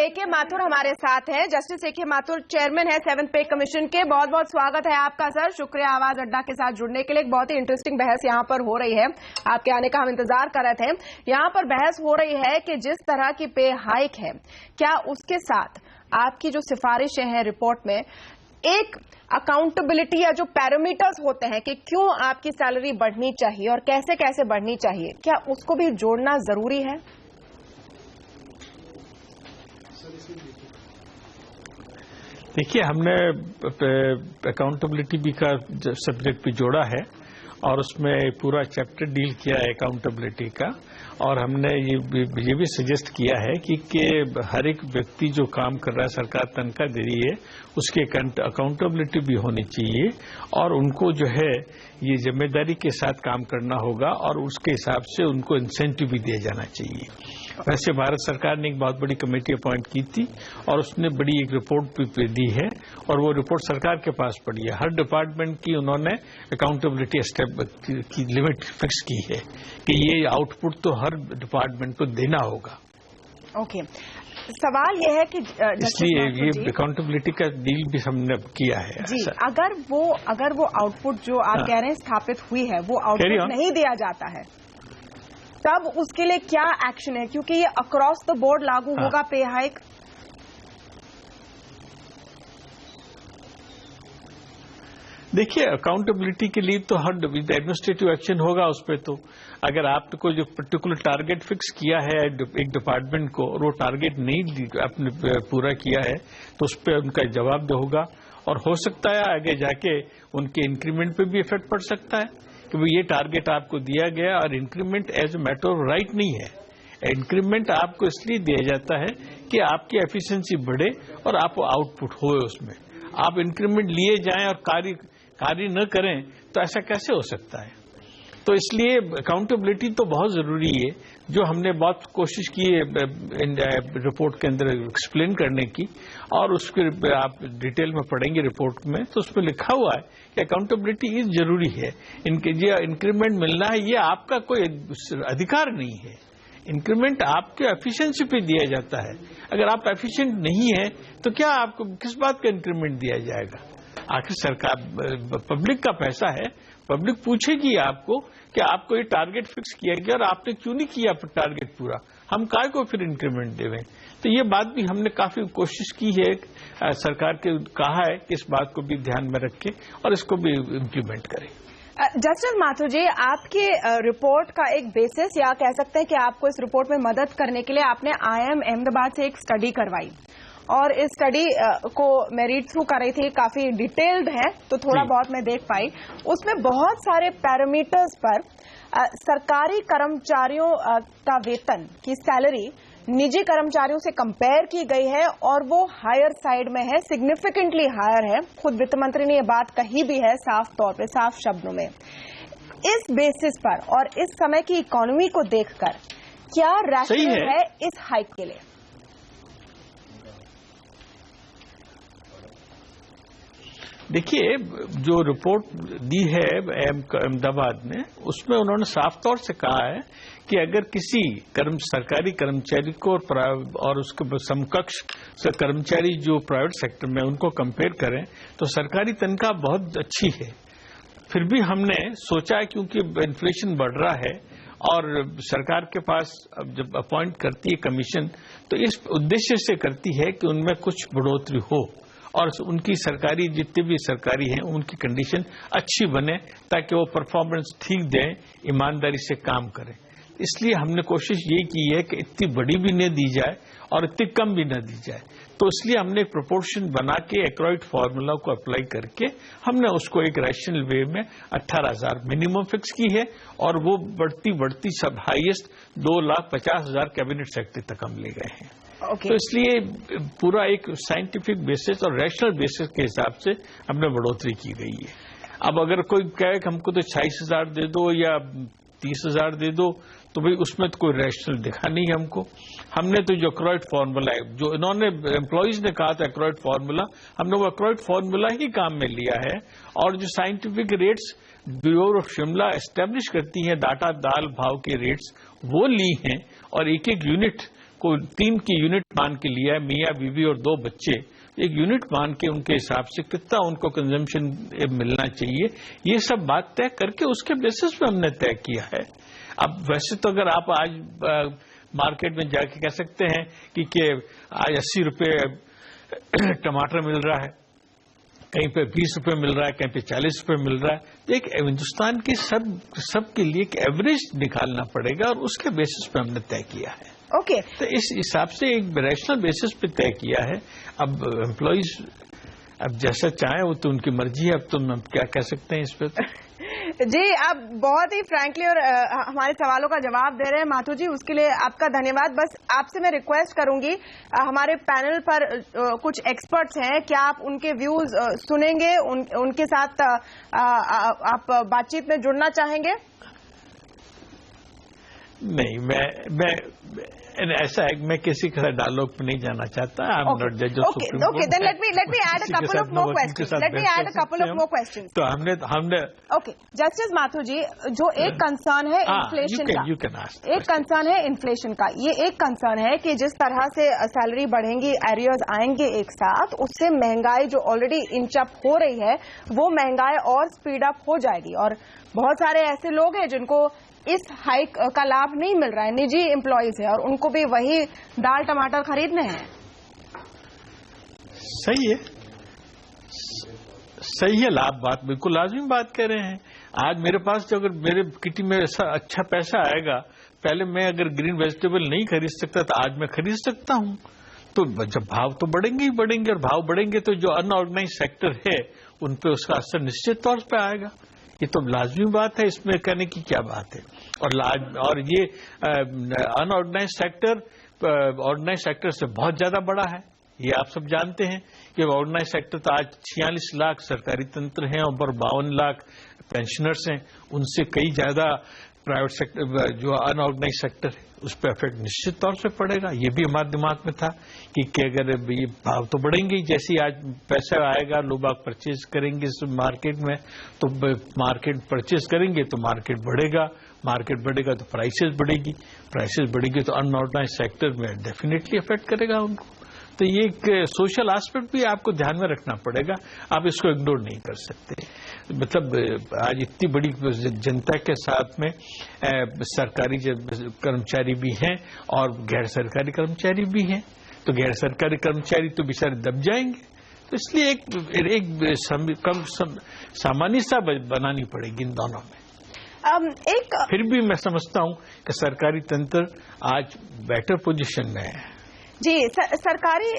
A.K. Mathur हमारे साथ हैं। Justice A.K. माथुर चेयरमैन है 7th पे कमीशन के। बहुत बहुत स्वागत है आपका सर। शुक्रिया आवाज अड्डा के साथ जुड़ने के लिए। एक बहुत ही इंटरेस्टिंग बहस यहाँ पर हो रही है, आपके आने का हम इंतजार कर रहे थे। यहाँ पर बहस हो रही है कि जिस तरह की पे हाइक है, क्या उसके साथ आपकी जो सिफारिशें हैं रिपोर्ट में, एक अकाउंटेबिलिटी या जो पैरामीटर्स होते हैं कि क्यों आपकी सैलरी बढ़नी चाहिए और कैसे कैसे बढ़नी चाहिए, क्या उसको भी जोड़ना जरूरी है? देखिए, हमने अकाउंटेबिलिटी भी का सब्जेक्ट भी जोड़ा है और उसमें पूरा चैप्टर डील किया है अकाउंटेबिलिटी का। और हमने ये भी सजेस्ट किया है कि हर एक व्यक्ति जो काम कर रहा है, सरकार तनख्वाह दे रही है, उसकी अकाउंटेबिलिटी भी होनी चाहिए और उनको जो है ये जिम्मेदारी के साथ काम करना होगा और उसके हिसाब से उनको इंसेंटिव भी दिया जाना चाहिए। वैसे भारत सरकार ने एक बहुत बड़ी कमेटी अपॉइंट की थी और उसने बड़ी एक रिपोर्ट भी दी है और वो रिपोर्ट सरकार के पास पड़ी है। हर डिपार्टमेंट की उन्होंने अकाउंटेबिलिटी स्टेप की लिमिट फिक्स की है कि ये आउटपुट तो हर डिपार्टमेंट को देना होगा। ओके, सवाल यह है कि इसलिए ये अकाउंटेबिलिटी का डील भी हमने किया है जी। अगर वो आउटपुट जो आप कह रहे हैं स्थापित हुई है, वो आउटपुट नहीं दिया जाता है, तब उसके लिए क्या एक्शन है? क्योंकि ये अक्रॉस द बोर्ड लागू होगा पे हाइक। देखिए, अकाउंटेबिलिटी के लिए तो हर एडमिनिस्ट्रेटिव एक्शन होगा उस पर। तो अगर आपको जो पर्टिकुलर टारगेट फिक्स किया है एक डिपार्टमेंट को और वो टारगेट नहीं आपने पूरा किया है तो उस पर उनका जवाब होगा और हो सकता है आगे जाके उनके इंक्रीमेंट पे भी इफेक्ट पड़ सकता है कि ये टारगेट आपको दिया गया और increment as a matter of right नहीं है। इंक्रीमेंट आपको इसलिए दिया जाता है कि आपकी एफिशिएंसी बढ़े और आपको आउटपुट हो उसमें। आप इंक्रीमेंट लिए जाएं और कार्य न करें तो ऐसा कैसे हो सकता है? तो इसलिए अकाउंटेबिलिटी तो बहुत जरूरी है, जो हमने बहुत कोशिश की है रिपोर्ट के अंदर एक्सप्लेन करने की और उसके आप डिटेल में पढ़ेंगे रिपोर्ट में तो उसमें लिखा हुआ है कि अकाउंटेबिलिटी इज जरूरी है। इनके जो इंक्रीमेंट मिलना है ये आपका कोई अधिकार नहीं है। इंक्रीमेंट आपके एफिशिएंसी पे दिया जाता है। अगर आप एफिशिएंट नहीं है तो क्या आपको किस बात का इंक्रीमेंट दिया जाएगा? आखिर सरकार पब्लिक का पैसा है, पब्लिक पूछेगी आपको कि आपको ये टारगेट फिक्स किया गया और आपने क्यों नहीं किया टारगेट पूरा, हम काय को फिर इंक्रीमेंट देवें? तो ये बात भी हमने काफी कोशिश की है, सरकार के कहा है कि इस बात को भी ध्यान में रखें और इसको भी इम्प्लीमेंट करें। जस्टिस माथुर जी, आपके रिपोर्ट का एक बेसिस या कह सकते हैं कि आपको इस रिपोर्ट में मदद करने के लिए आपने IIM अहमदाबाद से एक स्टडी करवाई और इस स्टडी को मैं रीड थ्रू कर रही थी, काफी डिटेल्ड है तो थोड़ा बहुत मैं देख पाई। उसमें बहुत सारे पैरामीटर्स पर सरकारी कर्मचारियों का वेतन की सैलरी निजी कर्मचारियों से कंपेयर की गई है और वो हायर साइड में है, सिग्निफिकेंटली हायर है। खुद वित्त मंत्री ने ये बात कही भी है साफ तौर पे, साफ शब्दों में। इस बेसिस पर और इस समय की इकोनॉमी को देखकर क्या रैशनल है इस हाइक के लिए? देखिए, जो रिपोर्ट दी है अहमदाबाद ने, उसमें उन्होंने साफ तौर से कहा है कि अगर किसी सरकारी कर्मचारी को और उसके समकक्ष कर्मचारी जो प्राइवेट सेक्टर में उनको कंपेयर करें तो सरकारी तनख्वाह बहुत अच्छी है। फिर भी हमने सोचा क्योंकि इन्फ्लेशन बढ़ रहा है और सरकार के पास जब अपॉइंट करती है कमीशन तो इस उद्देश्य से करती है कि उनमें कुछ बढ़ोतरी हो और उनकी सरकारी जितने भी सरकारी हैं उनकी कंडीशन अच्छी बने ताकि वो परफॉर्मेंस ठीक दें, ईमानदारी से काम करें। इसलिए हमने कोशिश ये की है कि इतनी बड़ी भी न दी जाए और इतनी कम भी न दी जाए। तो इसलिए हमने एक प्रोपोर्शन बना के एक्रोइड फार्मूला को अप्लाई करके हमने उसको एक रैशनल वे में 18,000 मिनिमम फिक्स की है और वो बढ़ती सब हाईएस्ट 2,50,000 कैबिनेट सेक्रेटरी तक हम ले गए हैं। तो इसलिए पूरा एक साइंटिफिक बेसिस और रैशनल बेसिस के हिसाब से हमने बढ़ोतरी की गई है। अब अगर कोई कहे कि हमको तो 26,000 दे दो या 30,000 दे दो तो भाई उसमें तो कोई रैशनल दिखा नहीं हमको। हमने तो जो एक्रोइड फार्मूला है, जो इन्होंने एम्प्लॉइज ने कहा था एक्रोइड फार्मूला, हमने वो एक्रोइड फार्मूला ही काम में लिया है और जो scientific rates bureau of Shimla establish करती हैं, डाटा दाल भाव के रेट्स वो ली हैं और एक एक यूनिट को टीम की यूनिट मान के लिया है, मियाँ बीवी और 2 बच्चे, एक यूनिट मान के उनके हिसाब से कितना उनको कंजम्पशन मिलना चाहिए, ये सब बात तय करके उसके बेसिस पे हमने तय किया है। अब वैसे तो अगर आप आज मार्केट में जाके कह सकते हैं कि आज 80 रुपये टमाटर मिल रहा है, कहीं पे 20 रुपये मिल रहा है, कहीं पे 40 रुपये मिल रहा है। एक हिंदुस्तान की सब के लिए एक एवरेज निकालना पड़ेगा और उसके बेसिस पे हमने तय किया है। ओके तो इस हिसाब से एक रैशनल बेसिस पे तय किया है। अब एम्प्लॉइज अब जैसा चाहे वो तो उनकी मर्जी है, अब तो हम क्या कह सकते हैं इस पे तो। जी, आप बहुत ही फ्रैंकली और हमारे सवालों का जवाब दे रहे हैं माथुर जी, उसके लिए आपका धन्यवाद। बस आपसे मैं रिक्वेस्ट करूंगी, हमारे पैनल पर कुछ एक्सपर्ट्स हैं, क्या आप उनके व्यूज सुनेंगे, उनके साथ आप बातचीत में जुड़ना चाहेंगे? नहीं, मैं ऐसा है, मैं किसी के साथ डायलॉग में नहीं जाना चाहता। Okay, then let me add a couple of more questions. तो हमने ओके, जस्टिस माथुर जी, जो एक कंसर्न है इन्फ्लेशन का, एक कंसर्न है इन्फ्लेशन का, ये एक कंसर्न है कि जिस तरह से सैलरी बढ़ेंगी, एरियर्स आएंगे एक साथ, उससे महंगाई जो ऑलरेडी इंच अप हो रही है वो महंगाई और स्पीड अप हो जाएगी। और बहुत सारे ऐसे लोग हैं जिनको इस हाइक का लाभ नहीं मिल रहा है, निजी एम्प्लॉइज है और उनको भी वही दाल टमाटर खरीदने हैं। सही है, लाभ बात बिल्कुल लाजमी बात कह रहे हैं। आज मेरे पास जो अगर मेरे किटी में ऐसा अच्छा पैसा आएगा, पहले मैं अगर ग्रीन वेजिटेबल नहीं खरीद सकता तो आज मैं खरीद सकता हूं। तो जब भाव तो बढ़ेंगे ही बढ़ेंगे, और भाव बढ़ेंगे तो जो अनऑर्गेनाइज सेक्टर है उन पे उसका असर निश्चित तौर पे आएगा। ये तो लाजमी बात है, इसमें कहने की क्या बात है। और ये अनऑर्गेनाइज सेक्टर ऑर्गेनाइज सेक्टर से बहुत ज्यादा बड़ा है, ये आप सब जानते हैं कि ऑर्गेनाइज सेक्टर तो आज 46 लाख सरकारी तंत्र हैं और 52 लाख पेंशनर्स हैं, उनसे कई ज्यादा प्राइवेट सेक्टर जो अनऑर्गेनाइज सेक्टर है उस पर इफेक्ट निश्चित तौर से पड़ेगा। ये भी हमारे दिमाग में था कि अगर ये भाव तो बढ़ेंगे, जैसे आज पैसा आएगा लोग परचेज करेंगे मार्केट में, तो मार्केट परचेज करेंगे तो मार्केट बढ़ेगा, मार्केट बढ़ेगा तो प्राइसेस बढ़ेगी तो अनऑर्गेनाइज सेक्टर में डेफिनेटली इफेक्ट करेगा उनको। तो ये एक सोशल एस्पेक्ट भी आपको ध्यान में रखना पड़ेगा, आप इसको इग्नोर नहीं कर सकते। मतलब आज इतनी बड़ी जनता के साथ में सरकारी कर्मचारी भी हैं और गैर सरकारी कर्मचारी भी हैं, तो गैर सरकारी कर्मचारी तो बेचारे दब जाएंगे। तो इसलिए एक सामान्य सा बनानी पड़ेगी इन दोनों में। फिर भी मैं समझता हूं कि सरकारी तंत्र आज बेटर पोजीशन में है। जी, सरकारी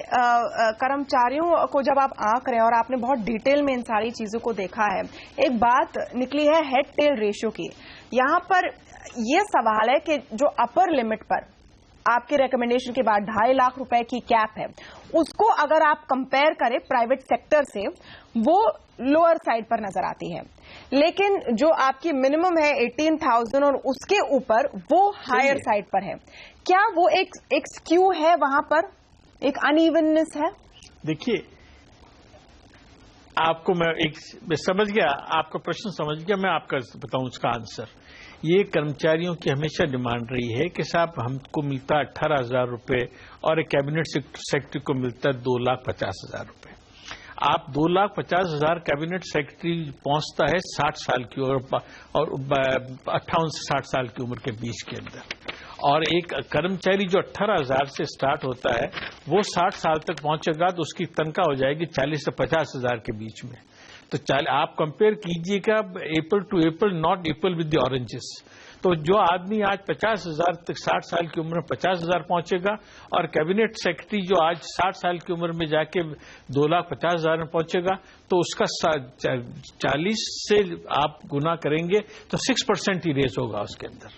कर्मचारियों को जब आप आंक रहे हैं और आपने बहुत डिटेल में इन सारी चीजों को देखा है, एक बात निकली है हेड टेल रेशियो की। यहां पर यह सवाल है कि जो अपर लिमिट पर आपके रिकमेंडेशन के बाद 2.5 लाख रुपए की कैप है, उसको अगर आप कंपेयर करें प्राइवेट सेक्टर से, वो लोअर साइड पर नजर आती है। लेकिन जो आपकी मिनिमम है 18,000 और उसके ऊपर, वो हायर साइड पर है। क्या वो एक स्क्यू है वहां पर, एक अनइवननेस है? देखिए, आपको मैं समझ गया, आपका प्रश्न समझ गया, मैं आपका बताऊं उसका आंसर। ये कर्मचारियों की हमेशा डिमांड रही है कि साहब हमको मिलता है 18,000 रुपए और एक कैबिनेट सेक्रेटरी को मिलता है 2,50,000 रुपए। आप 2,50,000 कैबिनेट सेक्रेटरी पहुंचता है 60 साल की उम्र और 58 से 60 साल की उम्र के बीच के अंदर, और एक कर्मचारी जो 18,000 से स्टार्ट होता है वो 60 साल तक पहुंचेगा तो उसकी तनख्वाह हो जाएगी 40 से 50,000 के बीच में। तो आप कंपेयर कीजिएगा apple to apple, not apple with the oranges. तो जो आदमी आज 50,000 तक 60 साल की उम्र में 50,000 पहुंचेगा, और कैबिनेट सेक्रेटरी जो आज 60 साल की उम्र में जाके 2,50,000 में पहुंचेगा, तो उसका 40 से आप गुना करेंगे तो 6% ही रेस होगा उसके अंदर।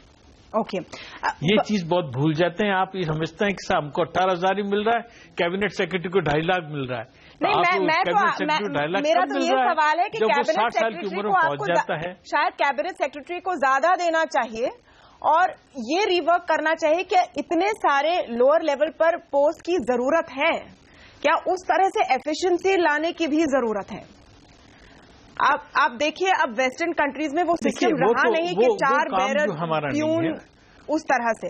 ओके, ये चीज बहुत भूल जाते हैं आप। ये समझते हैं कि साहब हमको 18,000 ही मिल रहा है, कैबिनेट सेक्रेटरी को 2.5 लाख मिल रहा है। नहीं, मेरा तो ये सवाल है कि कैबिनेट सेक्रेटरी को आपको शायद कैबिनेट सेक्रेटरी को ज्यादा देना चाहिए और ये रिवर्क करना चाहिए कि इतने सारे लोअर लेवल पर पोस्ट की जरूरत है क्या? उस तरह से एफिशिएंसी लाने की भी जरूरत है। आप देखिए, अब वेस्टर्न कंट्रीज में वो सिस्टम रहा नहीं कि 4 बैरल प्यून उस तरह से।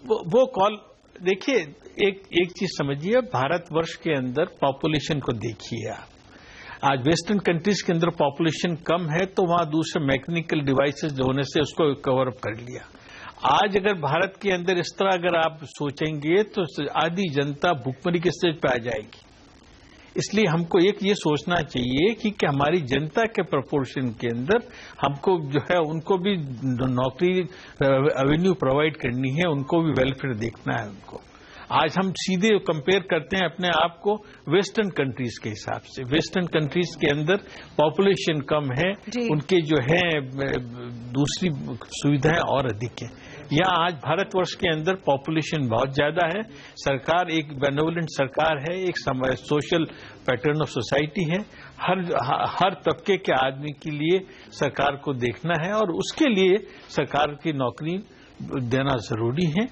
वो कॉल देखिए, एक चीज समझिए, भारतवर्ष के अंदर पॉपुलेशन को देखिए आप। आज वेस्टर्न कंट्रीज के अंदर पॉपुलेशन कम है तो वहां दूसरे मैकेनिकल डिवाइसेस होने से उसको कवर अप कर लिया। आज अगर भारत के अंदर इस तरह अगर आप सोचेंगे तो आधी जनता भूखमरी के स्टेज पे आ जाएगी। इसलिए हमको ये सोचना चाहिए कि हमारी जनता के प्रोपोर्शन के अंदर हमको जो है उनको भी नौकरी एवेन्यू प्रोवाइड करनी है, उनको भी वेलफेयर देखना है उनको। आज हम सीधे कंपेयर करते हैं अपने आप को वेस्टर्न कंट्रीज के हिसाब से। वेस्टर्न कंट्रीज के अंदर पॉपुलेशन कम है, उनके जो है दूसरी सुविधाएं और अधिक है। यहाँ आज भारतवर्ष के अंदर पॉपुलेशन बहुत ज्यादा है, सरकार एक बेनेवोलेंट सरकार है, एक सोशल पैटर्न ऑफ सोसाइटी है। हर तबके के आदमी के लिए सरकार को देखना है और उसके लिए सरकार की नौकरी देना जरूरी है।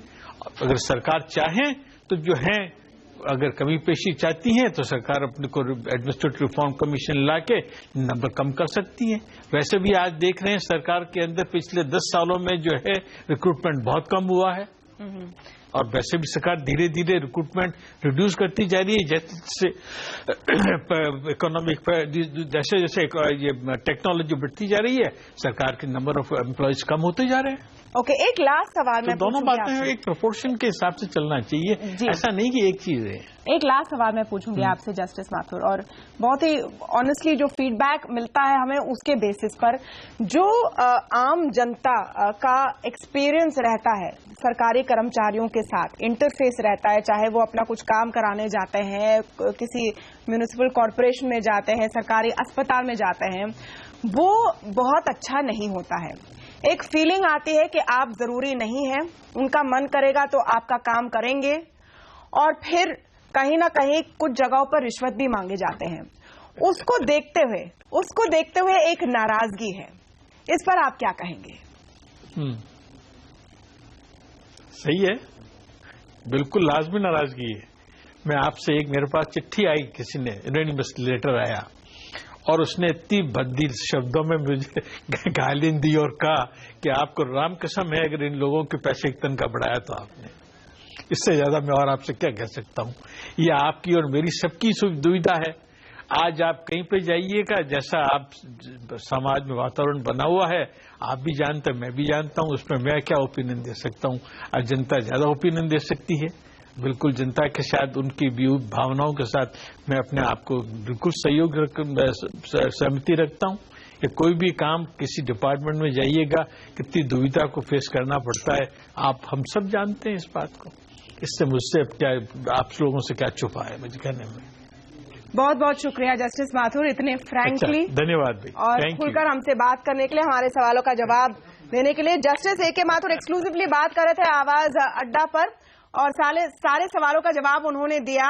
अगर सरकार चाहे तो जो है, अगर कमी पेशी चाहती है तो सरकार अपने को एडमिनिस्ट्रेटिव रिफॉर्म कमीशन लाके नंबर कम कर सकती है। वैसे भी आज देख रहे हैं सरकार के अंदर पिछले 10 सालों में जो है रिक्रूटमेंट बहुत कम हुआ है और वैसे भी सरकार धीरे धीरे रिक्रूटमेंट रिड्यूस करती जा रही है। जैसे इकोनॉमिक जैसे जैसे ये टेक्नोलॉजी बढ़ती जा रही है, सरकार के नंबर ऑफ एम्प्लॉयज कम होते जा रहे हैं। ओके, एक लास्ट सवाल मैं दोनों बातें हैं, एक प्रोपोर्शन के हिसाब से चलना चाहिए, ऐसा नहीं कि एक चीज है। एक लास्ट सवाल मैं पूछूंगी आपसे जस्टिस माथुर, और बहुत ही ऑनेस्टली जो फीडबैक मिलता है हमें उसके बेसिस पर, जो आम जनता का एक्सपीरियंस रहता है सरकारी कर्मचारियों के साथ, इंटरफेस रहता है, चाहे वो अपना कुछ काम कराने जाते हैं, किसी म्यूनिसिपल कॉरपोरेशन में जाते हैं, सरकारी अस्पताल में जाते हैं, वो बहुत अच्छा नहीं होता है। एक फीलिंग आती है कि आप जरूरी नहीं है, उनका मन करेगा तो आपका काम करेंगे, और फिर कहीं ना कहीं कुछ जगहों पर रिश्वत भी मांगे जाते हैं। उसको देखते हुए एक नाराजगी है, इस पर आप क्या कहेंगे? सही है, बिल्कुल लाजमी नाराजगी है। मैं आपसे मेरे पास चिट्ठी आई, किसी ने एनोनिमस लेटर आया और उसने इतनी भद्दी शब्दों में मुझे गाली दी और कहा कि आपको राम कसम है अगर इन लोगों के पैसे एक तनख्वाह बढ़ाया तो आपने, इससे ज्यादा मैं और आपसे क्या कह सकता हूं। ये आपकी और मेरी सबकी दुविधा है। आज आप कहीं पे जाइएगा, जैसा आप समाज में वातावरण बना हुआ है आप भी जानते हैं, मैं भी जानता हूं, उसमें मैं क्या ओपिनियन दे सकता हूं। आज जनता ज्यादा ओपिनियन दे सकती है। बिल्कुल जनता के साथ, उनकी भावनाओं के साथ मैं अपने आप को बिल्कुल सहमति रखता हूं कि कोई भी काम किसी डिपार्टमेंट में जाइएगा कितनी दुविधा को फेस करना पड़ता है, हम सब जानते हैं इस बात को। इससे मुझसे क्या, आप लोगों से क्या छुपा है मुझे कहने में। बहुत बहुत शुक्रिया जस्टिस माथुर, इतने फ्रैंकली धन्यवाद भी और खुलकर हमसे बात करने के लिए, हमारे सवालों का जवाब देने के लिए। Justice A K. माथुर एक्सक्लूसिवली बात कर रहे थे आवाज अड्डा पर और सारे सवालों का जवाब उन्होंने दिया।